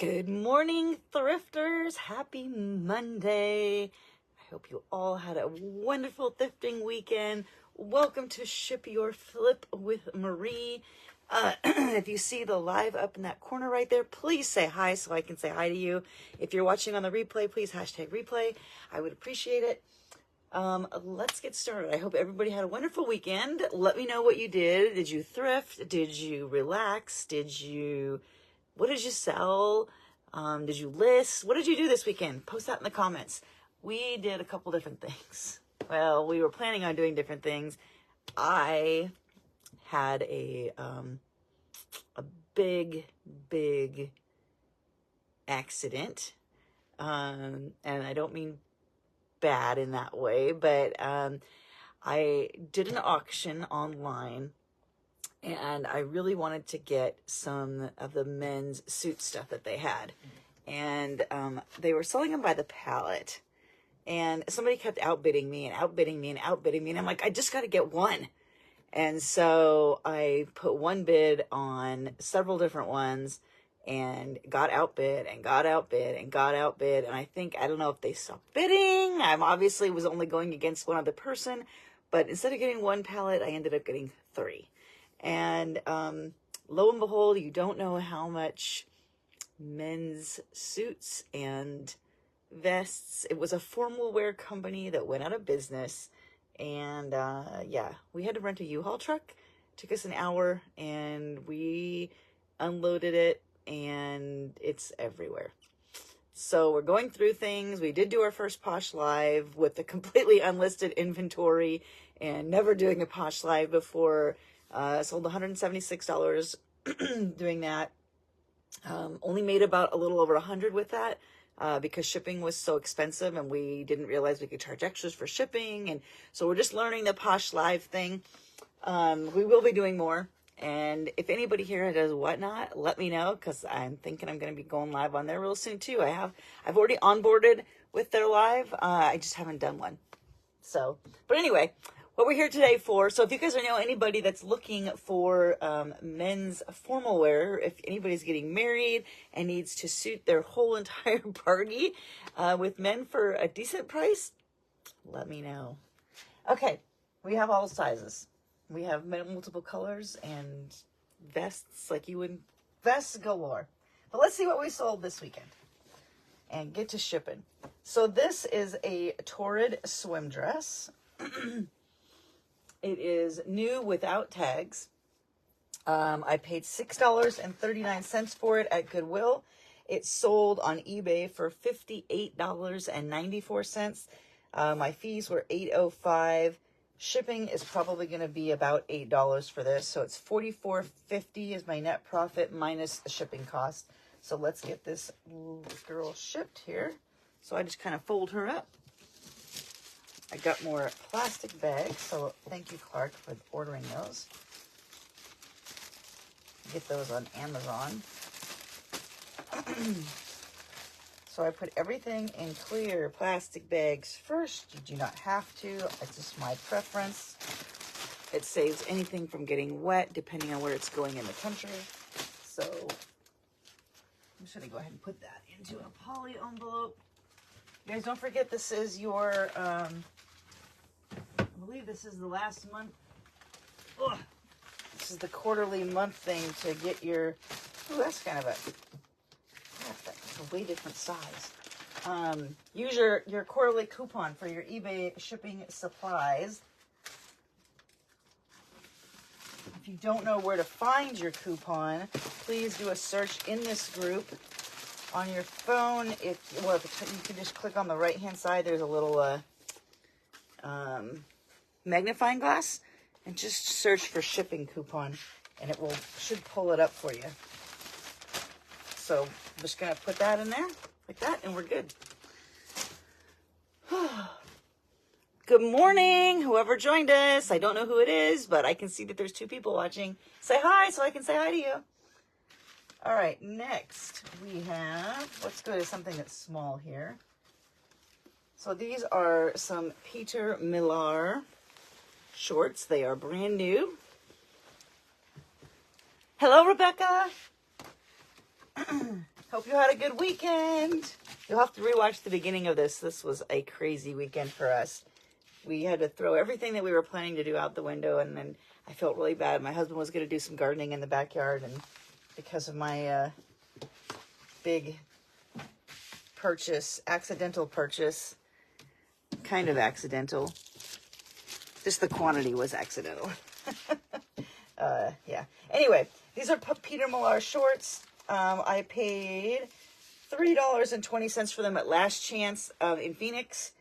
Good morning, thrifters. Happy Monday. I hope you all had a wonderful thrifting weekend. Welcome to Ship Your Flip with Marie. If you see the live up in that corner right there, please say hi so I can say hi to you. If you're watching on the replay, please hashtag replay. I would appreciate it. Let's get started. I hope everybody had a wonderful weekend. Let me know what you did. Did you thrift? Did you relax? What did you sell? Did you list? What did you do this weekend? Post that in the comments. We did a couple different things. Well, we were planning on doing different things. I had a big accident. And I don't mean bad in that way, but I did an auction online. And I really wanted to get some of the men's suit stuff that they had. And they were selling them by the pallet. And somebody kept outbidding me. And I'm like, I just got to get one. And so I put one bid on several different ones and got outbid. And I think, I don't know if they stopped bidding. I obviously was only going against one other person. But instead of getting one pallet, I ended up getting 3. And lo and behold, you don't know how much men's suits and vests. It was a formal wear company that went out of business. And yeah, we had to rent a U-Haul truck. It took us an hour and we unloaded it and it's everywhere. So we're going through things. We did do our first Posh Live with a completely unlisted inventory and never doing a Posh Live before. Sold $176 doing that. Only made about a little over 100 with that because shipping was so expensive and we didn't realize we could charge extras for shipping. And so we're just learning the Posh Live thing. We will be doing more. And if anybody here does whatnot, let me know because I'm thinking I'm going to be going live on there real soon too. I've already onboarded with their live. I just haven't done one. So, but anyway, what we're here today for, so if you guys know anybody that's looking for men's formal wear, if anybody's getting married and needs to suit their whole entire party with men for a decent price, let me know. Okay, we have all sizes. We have multiple colors and vests like you would, vests galore. But let's see what we sold this weekend and get to shipping. So this is a Torrid swim dress. It is new without tags. I paid $6.39 for it at Goodwill. It sold on eBay for $58.94. My fees were $8.05. Shipping is probably going to be about $8 for this. So it's $44.50 is my net profit minus the shipping cost. So let's get this girl shipped here. So I just kind of fold her up. I got more plastic bags, so thank you, Clark, for ordering those. Get those on Amazon. So I put everything in clear plastic bags first. You do not have to. It's just my preference. It saves anything from getting wet, depending on where it's going in the country. So I'm just going to go ahead and put that into a poly envelope. You guys, don't forget this is your... I believe this is the last month. Ugh. This is the quarterly month thing to get your. Oh, that's kind of that's a way different size. Use your quarterly coupon for your eBay shipping supplies. If you don't know where to find your coupon, please do a search in this group on your phone. You can just click on the right hand side. There's a little magnifying glass and just search for shipping coupon and it should pull it up for you. So I'm just gonna put that in there like that and we're good. Good morning, whoever joined us. I don't know who it is, but I can see that there's 2 people watching. Say hi so I can say hi to you. All right, next we have, let's go to something that's small here. So these are some Peter Millar shorts. They are brand new. Hello, Rebecca. Hope you had a good weekend. You'll have to rewatch the beginning of this. This was a crazy weekend for us. We had to throw everything that we were planning to do out the window, and then I felt really bad. My husband was going to do some gardening in the backyard, and because of my big purchase, accidental purchase, kind of accidental, just the quantity was accidental. Yeah. Anyway, these are Peter Millar shorts. I paid $3.20 for them at Last Chance in Phoenix,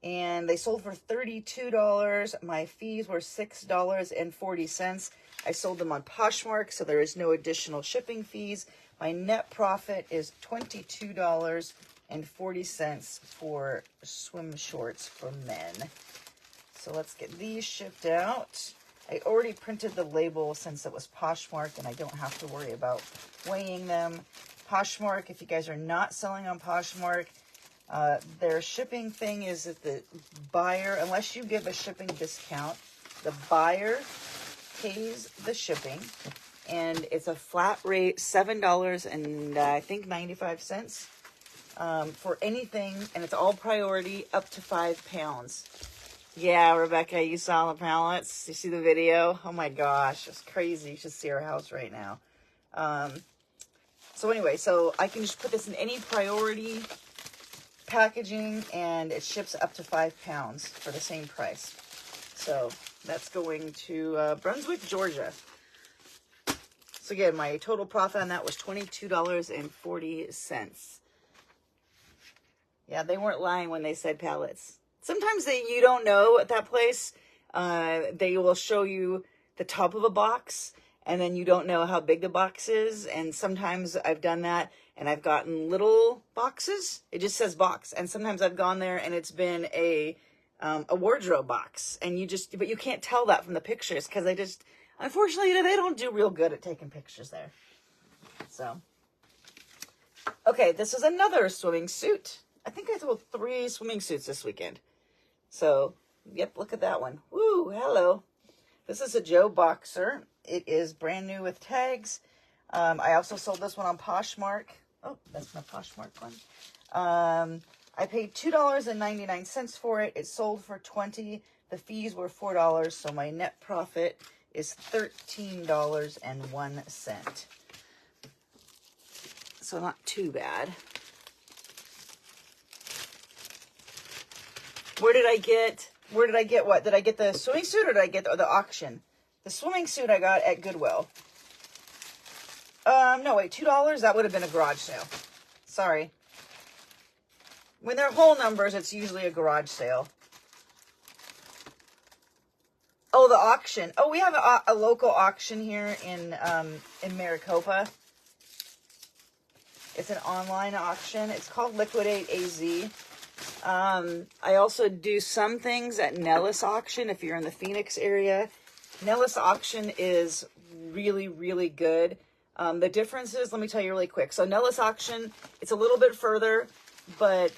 and they sold for $32. My fees were $6.40. I sold them on Poshmark, so there is no additional shipping fees. My net profit is $22.40 for swim shorts for men. So let's get these shipped out. I already printed the label since it was Poshmark, and I don't have to worry about weighing them. Poshmark, if you guys are not selling on Poshmark, their shipping thing is that the buyer, unless you give a shipping discount, the buyer pays the shipping, and it's a flat rate, $7 and I think 95 cents for anything, and it's all priority up to 5 pounds. Yeah, Rebecca, you saw the pallets. You see the video? Oh my gosh, it's crazy. You should see our house right now. So anyway, so I can just put this in any priority packaging, and it ships up to 5 pounds for the same price. So that's going to Brunswick, Georgia. So again, my total profit on that was $22.40. Yeah, they weren't lying when they said pallets. Sometimes you don't know at that place. They will show you the top of a box, and then you don't know how big the box is. And sometimes I've done that, and I've gotten little boxes. It just says box. And sometimes I've gone there, and it's been a wardrobe box. And but you can't tell that from the pictures, because unfortunately, they don't do real good at taking pictures there. So, okay, this is another swimming suit. I think I sold 3 swimming suits this weekend. So, yep, look at that one. Woo, hello. This is a Joe Boxer. It is brand new with tags. I also sold this one on Poshmark. Oh, that's my Poshmark one. I paid $2.99 for it. It sold for $20. The fees were $4, so my net profit is $13.01. So not too bad. Where did I get what? Did I get the swimming suit, or did I get the auction? The swimming suit I got at Goodwill. No, wait, $2? That would have been a garage sale. Sorry. When they're whole numbers, it's usually a garage sale. Oh, the auction. Oh, we have a local auction here in Maricopa. It's an online auction. It's called Liquidate AZ. I also do some things at Nellis Auction if you're in the Phoenix area. Nellis Auction is really, really good. The difference is, let me tell you really quick. So Nellis Auction, it's a little bit further, but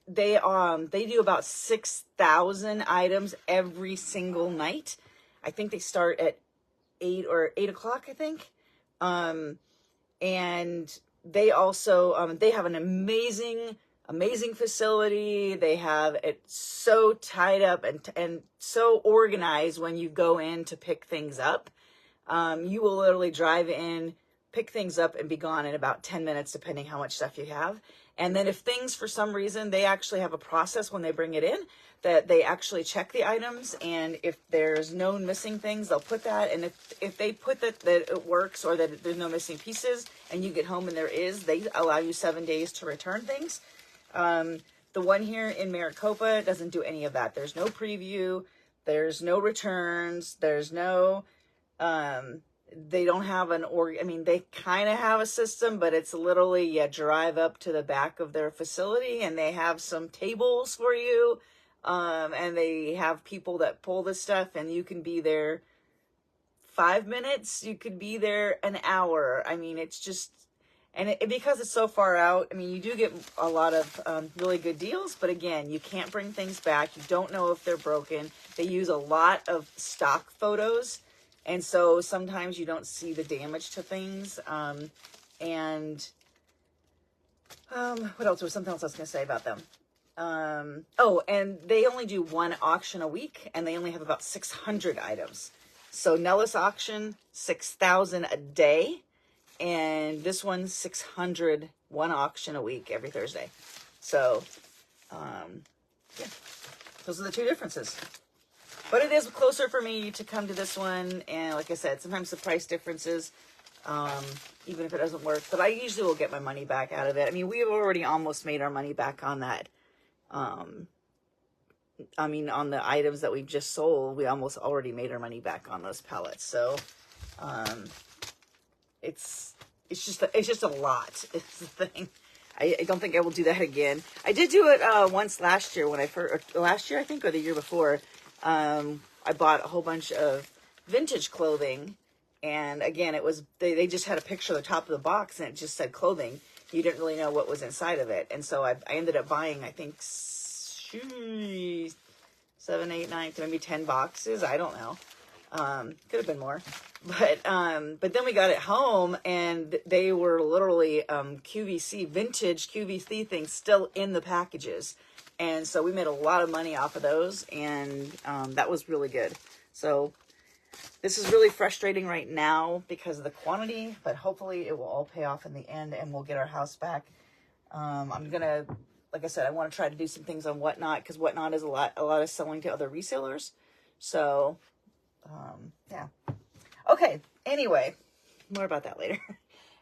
they do about 6,000 items every single night. I think they start at 8 o'clock, I think. And they also, they have an amazing facility. They have it so tied up and so organized when you go in to pick things up. You will literally drive in, pick things up, and be gone in about 10 minutes, depending how much stuff you have. And then if things, for some reason, they actually have a process when they bring it in, that they actually check the items, and if there's known missing things, they'll put that. And if they put that it works, or that there's no missing pieces, and you get home and there is, they allow you 7 days to return things. The one here in Maricopa doesn't do any of that. There's no preview, there's no returns, there's no, they don't have they kind of have a system, but it's literally, you drive up to the back of their facility, and they have some tables for you. And they have people that pull this stuff, and you can be there 5 minutes, you could be there an hour. I mean, it's just, and because it's so far out, I mean, you do get a lot of really good deals, but again, you can't bring things back. You don't know if they're broken. They use a lot of stock photos, and so sometimes you don't see the damage to things. And what else? There was something else I was going to say about them. Oh, and they only do one auction a week, and they only have about 600 items. So Nellis auction, 6,000 a day, and this one, 600, one auction a week every Thursday. So, yeah, those are the two differences. But it is closer for me to come to this one, and like I said, sometimes the price differences, even if it doesn't work, but I usually will get my money back out of it. I mean, we've already almost made our money back on that. I mean, on the items that we just sold, we almost already made our money back on those pallets. So, it's just a lot. It's the thing. I don't think I will do that again. I did do it once last year when I first, last year I think, or the year before. I bought a whole bunch of vintage clothing, and again, it was they just had a picture of the top of the box and it just said clothing. You didn't really know what was inside of it, and so I ended up buying, I think, 7, 8, 9, maybe 10 boxes. I don't know. Could have been more, but then we got it home and they were literally QVC, vintage QVC things still in the packages, and so we made a lot of money off of those, and that was really good. So this is really frustrating right now because of the quantity, but hopefully it will all pay off in the end and we'll get our house back. I'm gonna, like I said, I want to try to do some things on Whatnot, because Whatnot is a lot of selling to other resellers. So, yeah. Okay. Anyway, more about that later.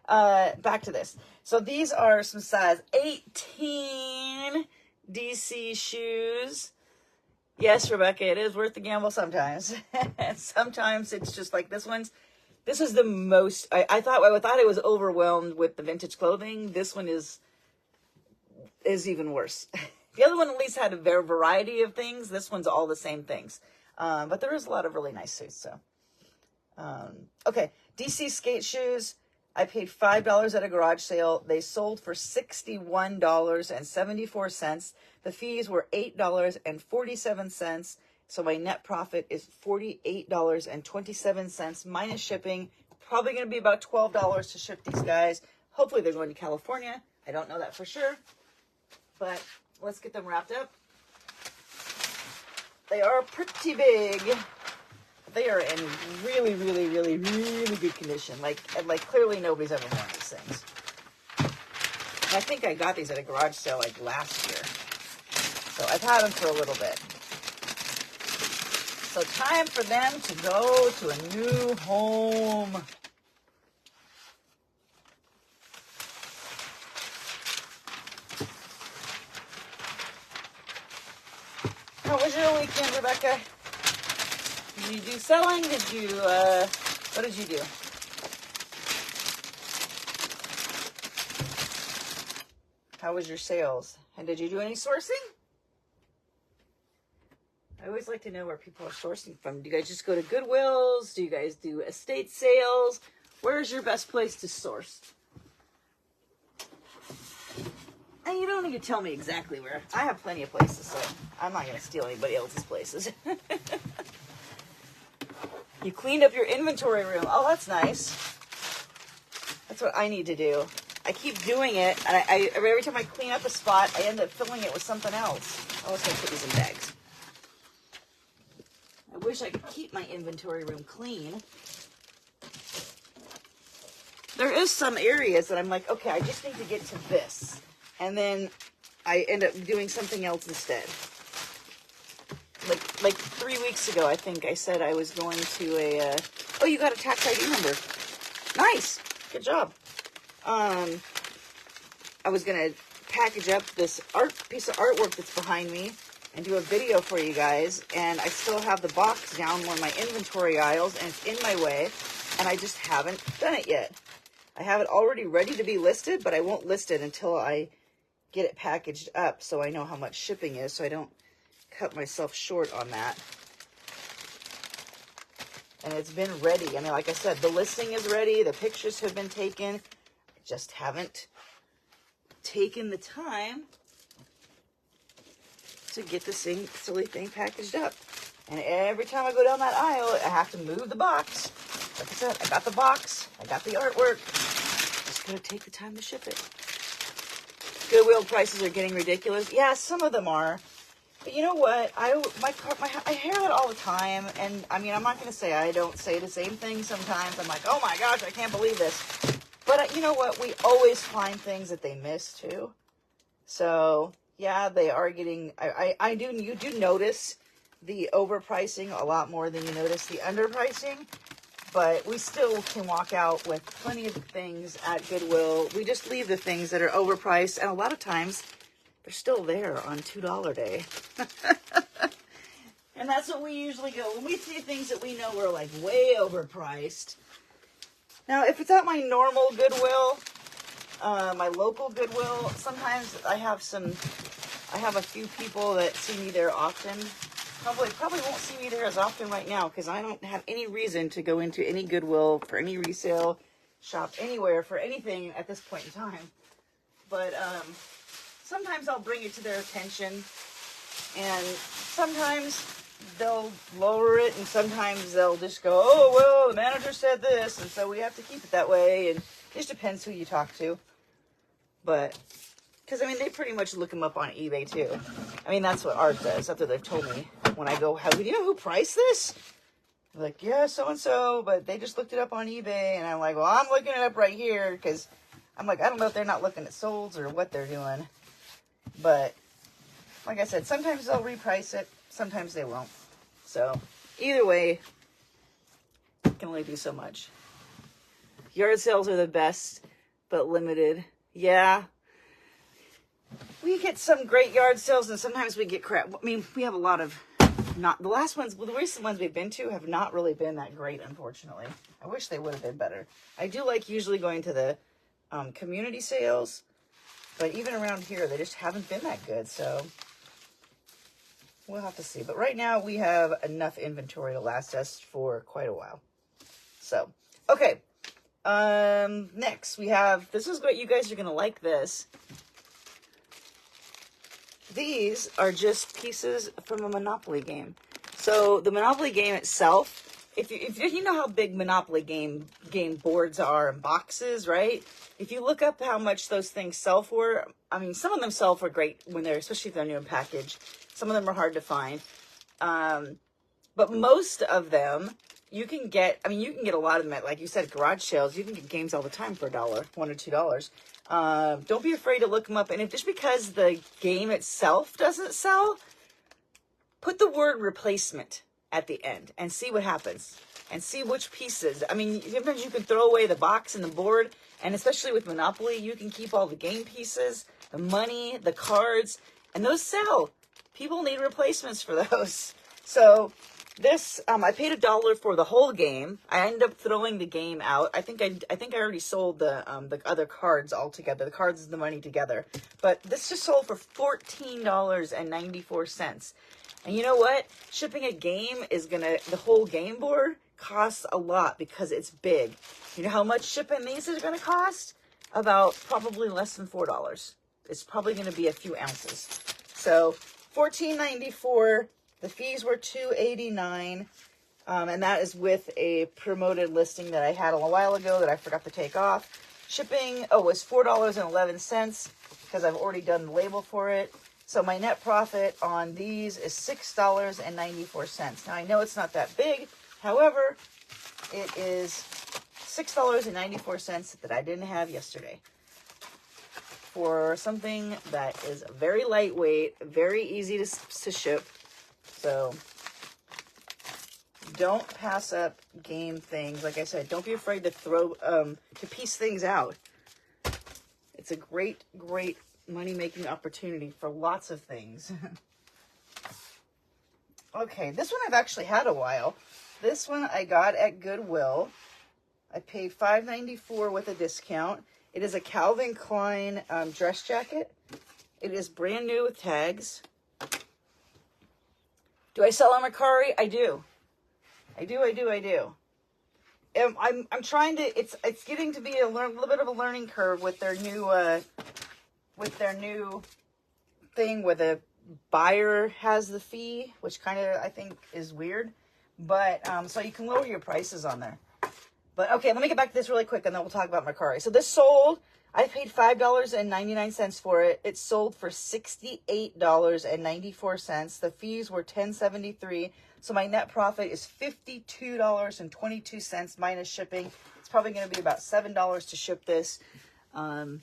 Back to this. So these are some size 18 DC shoes. Yes, Rebecca, it is worth the gamble sometimes. And sometimes it's just like this is the most, I thought it was overwhelmed with the vintage clothing. This one is even worse. The other one at least had a variety of things. This one's all the same things. But there is a lot of really nice suits. So, okay. DC skate shoes. I paid $5 at a garage sale. They sold for $61.74. The fees were $8.47. So my net profit is $48.27 minus shipping. Probably going to be about $12 to ship these guys. Hopefully they're going to California. I don't know that for sure. But let's get them wrapped up. They are pretty big. They are in really, really, really, really good condition. Like clearly nobody's ever worn these things. And I think I got these at a garage sale like last year. So I've had them for a little bit. So time for them to go to a new home. How was your weekend, Rebecca? Did you do selling? What did you do? How was your sales? And did you do any sourcing? I always like to know where people are sourcing from. Do you guys just go to Goodwills? Do you guys do estate sales? Where's your best place to source? And you don't need to tell me exactly where. I have plenty of places, so I'm not going to steal anybody else's places. You cleaned up your inventory room. Oh, that's nice. That's what I need to do. I keep doing it, and I every time I clean up a spot, I end up filling it with something else. I was going to put these in bags. I wish I could keep my inventory room clean. There is some areas that I'm like, okay, I just need to get to this. And then I end up doing something else instead. Like 3 weeks ago, I think I said I was going to a, oh, you got a tax ID number. Nice. Good job. I was going to package up this piece of artwork that's behind me and do a video for you guys. And I still have the box down one of my inventory aisles, and it's in my way. And I just haven't done it yet. I have it already ready to be listed, but I won't list it until I get it packaged up so I know how much shipping is, so I don't cut myself short on that. And it's been ready. I mean, like I said, the listing is ready. The pictures have been taken. I just haven't taken the time to get this silly thing packaged up. And every time I go down that aisle, I have to move the box. Like I said, I got the box. I got the artwork. Just gotta take the time to ship it. Goodwill prices are getting ridiculous. Yeah, some of them are. But you know what? I hear it all the time. And I mean, I'm not going to say I don't say the same thing sometimes. I'm like, oh my gosh, I can't believe this. But you know what? We always find things that they miss too. So yeah, they are getting, you do notice the overpricing a lot more than you notice the underpricing. But we still can walk out with plenty of things at Goodwill. We just leave the things that are overpriced. And a lot of times, they're still there on $2 day. And that's what we usually go. When we see things that we know are like way overpriced. Now, if it's at my normal Goodwill, my local Goodwill, sometimes I have a few people that see me there often. Probably won't see me there as often right now because I don't have any reason to go into any Goodwill for any resale, shop anywhere for anything at this point in time. But sometimes I'll bring it to their attention, and sometimes they'll lower it, and sometimes they'll just go, oh, well, the manager said this, and so we have to keep it that way, and it just depends who you talk to. But because, I mean, they pretty much look them up on eBay, too. I mean, that's what Art does. That's what they've told me. When I go, do you know who priced this? I'm like, yeah, so-and-so, but they just looked it up on eBay. And I'm like, well, I'm looking it up right here because I'm like, I don't know if they're not looking at solds or what they're doing. But like I said, sometimes they'll reprice it. Sometimes they won't. So either way, I can only do so much. Yard sales are the best, but limited. Yeah. We get some great yard sales, and sometimes we get crap. I mean, we have a lot of the recent ones we've been to have not really been that great, unfortunately. I wish they would have been better. I do like usually going to the community sales, but even around here, they just haven't been that good, so we'll have to see. But right now, we have enough inventory to last us for quite a while. So, okay. Next, we have, this is what you guys are going to like this. These are just pieces from a Monopoly game. So the Monopoly game itself, if you know how big Monopoly game boards are and boxes, right? If you look up how much those things sell for, I mean, some of them sell for great when they're, especially if they're new in package. Some of them are hard to find. But most of them you can get, I mean, you can get a lot of them at, like you said, garage sales. You can get games all the time for $1, $1 or $2. Don't be afraid to look them up. And if just because the game itself doesn't sell, put the word replacement at the end and see what happens and see which pieces. I mean, sometimes you can throw away the box and the board, and especially with Monopoly, you can keep all the game pieces, the money, the cards, and those sell. People need replacements for those. So this, I paid $1 for the whole game. I ended up throwing the game out. I think I already sold the other cards all together. The cards and the money together. But this just sold for $14.94. And you know what? Shipping a game the whole game board costs a lot because it's big. You know how much shipping these is going to cost? About probably less than $4. It's probably going to be a few ounces. So $14.94. The fees were $2.89, and that is with a promoted listing that I had a while ago that I forgot to take off. Shipping, was $4.11 because I've already done the label for it. So my net profit on these is $6.94. Now, I know it's not that big. However, it is $6.94 that I didn't have yesterday for something that is very lightweight, very easy to ship. So don't pass up game things. Like I said, don't be afraid to to piece things out. It's a great, great money-making opportunity for lots of things. Okay, this one I've actually had a while. This one I got at Goodwill. I paid $5.94 with a discount. It is a Calvin Klein dress jacket. It is brand new with tags. Do I sell on Mercari? I do. I do. I'm trying to. It's getting to be a little bit of a learning curve with their new thing where the buyer has the fee, which kind of I think is weird. But so you can lower your prices on there. But okay, let me get back to this really quick and then we'll talk about Mercari. So this sold, I paid $5.99 for it. It sold for $68.94. The fees were $10.73. So my net profit is $52.22 minus shipping. It's probably going to be about $7 to ship this. So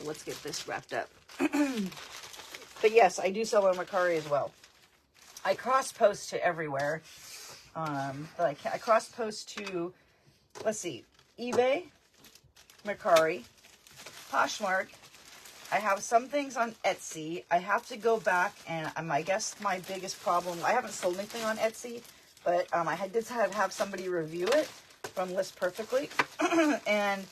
let's get this wrapped up. But yes, I do sell on Mercari as well. I cross-post to everywhere. But I cross-post to, let's see, eBay, Mercari, Poshmark. I have some things on Etsy. I have to go back and I guess my biggest problem, I haven't sold anything on Etsy, but I did have somebody review it from List Perfectly. And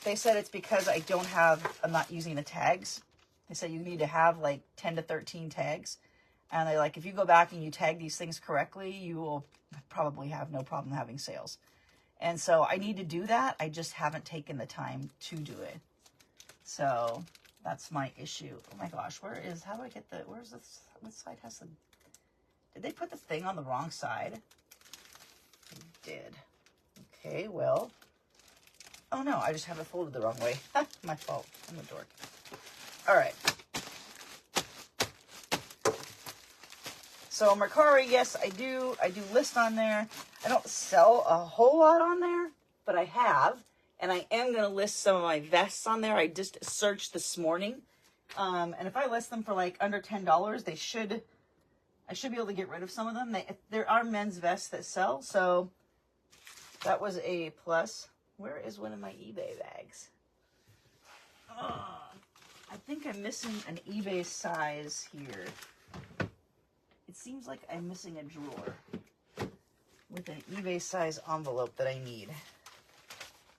they said it's because I'm not using the tags. They said you need to have like 10 to 13 tags. And they like, if you go back and you tag these things correctly, you will probably have no problem having sales. And so I need to do that. I just haven't taken the time to do it. So that's my issue. Oh my gosh, how do I get where's this, what side has the, did they put the thing on the wrong side? They did. Okay, well, oh no, I just have it folded the wrong way. My fault, I'm a dork. All right. So Mercari, yes, I do list on there. I don't sell a whole lot on there, but I have. And I am going to list some of my vests on there. I just searched this morning. And if I list them for like under $10, I should be able to get rid of some of them. There are men's vests that sell, so that was a plus. Where is one of my eBay bags? I think I'm missing an eBay size here. It seems like I'm missing a drawer with an eBay size envelope that I need.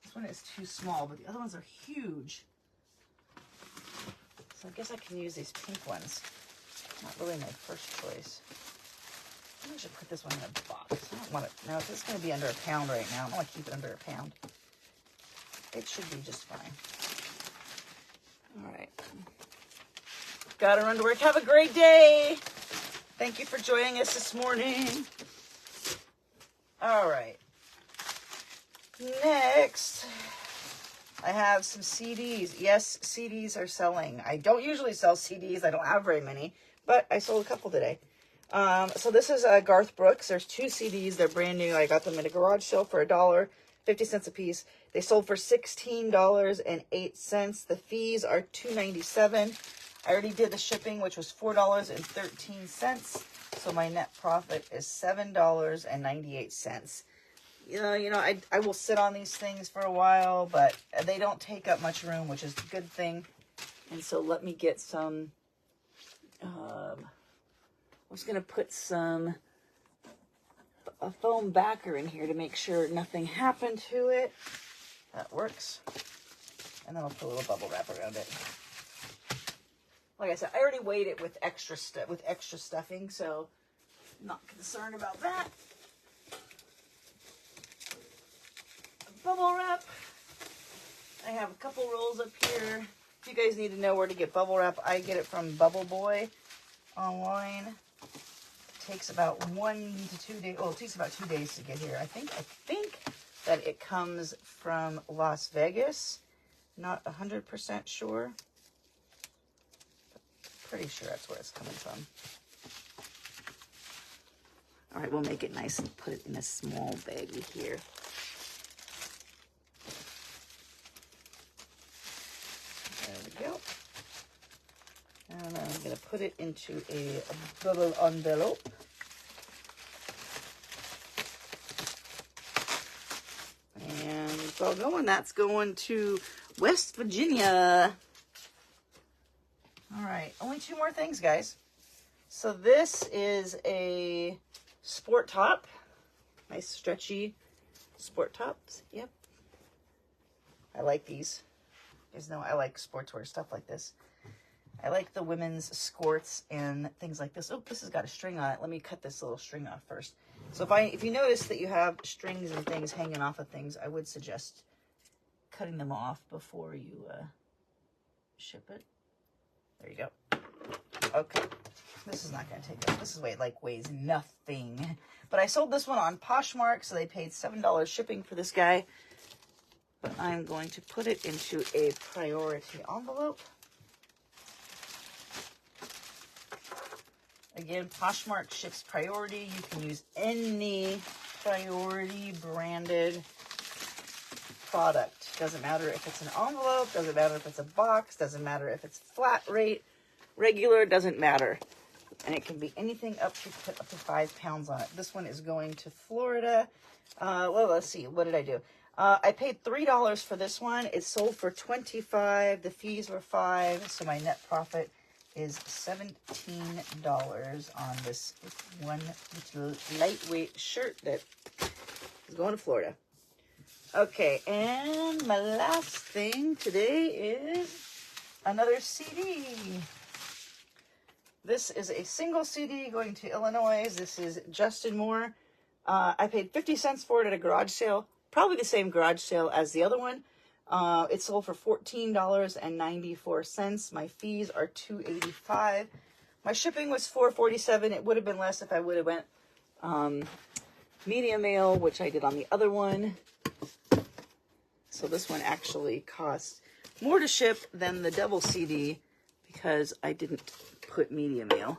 This one is too small, but the other ones are huge. So I guess I can use these pink ones. Not really my first choice. I should put this one in a box. I don't want it. No, it's going to be under a pound right now. I want to keep it under a pound. It should be just fine. All right. Gotta run to work. Have a great day. Thank you for joining us this morning. All right. Next, I have some CDs. Yes, CDs are selling. I don't usually sell CDs. I don't have very many, but I sold a couple today. So this is Garth Brooks. There's 2 CDs. They're brand new. I got them at a garage sale for $1, 50 cents a piece. They sold for $16.08. The fees are $2.97. I already did the shipping, which was $4.13. So my net profit is $7.98. You know, I will sit on these things for a while, but they don't take up much room, which is a good thing. And so let me get some, I was going to put a foam backer in here to make sure nothing happened to it. That works. And then I'll put a little bubble wrap around it. Like I said, I already weighed it with extra stuffing, so I'm not concerned about that. Bubble wrap. I have a couple rolls up here. If you guys need to know where to get bubble wrap, I get it from Bubble Boy online. It takes about 1 to 2 days. Oh, it takes about 2 days to get here. I think that it comes from Las Vegas. Not 100% sure. Pretty sure that's where it's coming from. All right, we'll make it nice and put it in a small baggie here. There we go. And I'm going to put it into a bubble envelope. And it's all going. That's going to West Virginia. All right, only 2 more things, guys. So this is a sport top. Nice stretchy sport tops. Yep. I like these. You guys know I like sportswear stuff like this. I like the women's skirts and things like this. Oh, this has got a string on it. Let me cut this little string off first. So if you notice that you have strings and things hanging off of things, I would suggest cutting them off before you ship it. There you go. Okay. This is not going to take up. This is weighs nothing. But I sold this one on Poshmark, so they paid $7 shipping for this guy. But I'm going to put it into a priority envelope. Again, Poshmark ships priority. You can use any priority branded product. Doesn't matter if it's an envelope, doesn't matter if it's a box, doesn't matter if it's flat rate, regular, doesn't matter. And it can be anything up to 5 pounds on it. This one is going to Florida. Well, let's see. What did I do? I paid $3 for this one. It sold for $25. The fees were $5. So my net profit is $17 on this one little lightweight shirt that is going to Florida. Okay, and my last thing today is another CD. This is a single CD going to Illinois. This is Justin Moore. I paid 50 cents for it at a garage sale. Probably the same garage sale as the other one. It sold for $14.94. My fees are $2.85. My shipping was $4.47. It would have been less if I would have went medium mail, which I did on the other one. So this one actually cost more to ship than the double CD because I didn't put medium mail.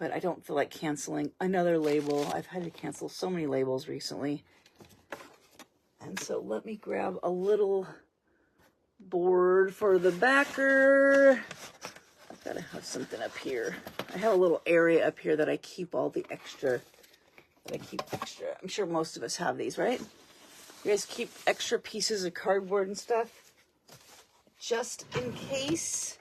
But I don't feel like canceling another label. I've had to cancel so many labels recently. And so let me grab a little board for the backer. I've got to have something up here. I have a little area up here that I keep all the extra. I'm sure most of us have these, right? You guys keep extra pieces of cardboard and stuff just in case.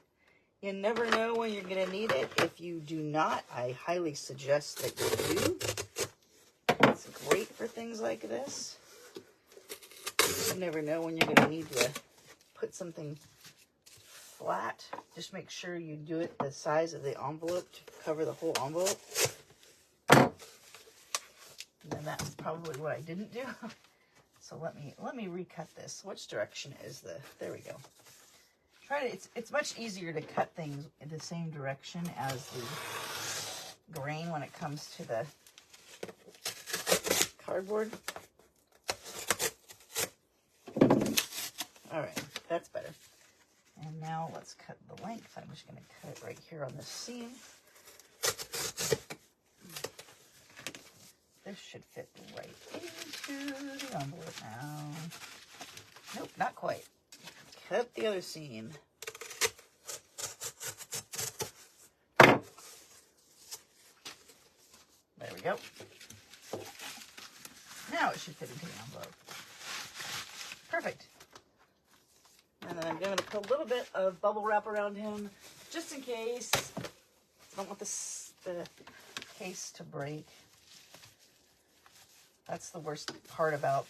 You never know when you're going to need it. If you do not, I highly suggest that you do. It's great for things like this. You never know when you're going to need to put something flat. Just make sure you do it the size of the envelope to cover the whole envelope. And then that's probably what I didn't do. So let me recut this. Which direction is there we go. It's much easier to cut things in the same direction as the grain when it comes to the cardboard. All right, that's better. And now let's cut the length. I'm just going to cut it right here on the seam. This should fit right into the envelope now. Nope, not quite. Cut the other seam. There we go. Now it should fit into the envelope. Perfect. And then I'm going to put a little bit of bubble wrap around him, just in case. I don't want the case to break. That's the worst part about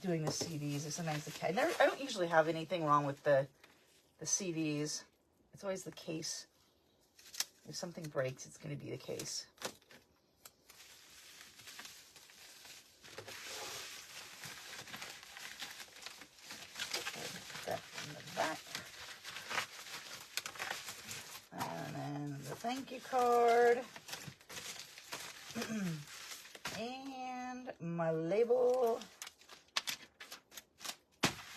doing the CDs. Is sometimes I don't usually have anything wrong with the CDs. It's always the case. If something breaks, it's going to be the case. Put that in the back. And then the thank you card. And my label.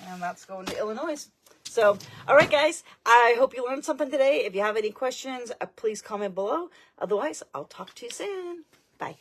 And that's going to Illinois. So, all right, guys. I hope you learned something today. If you have any questions, please comment below. Otherwise, I'll talk to you soon. Bye.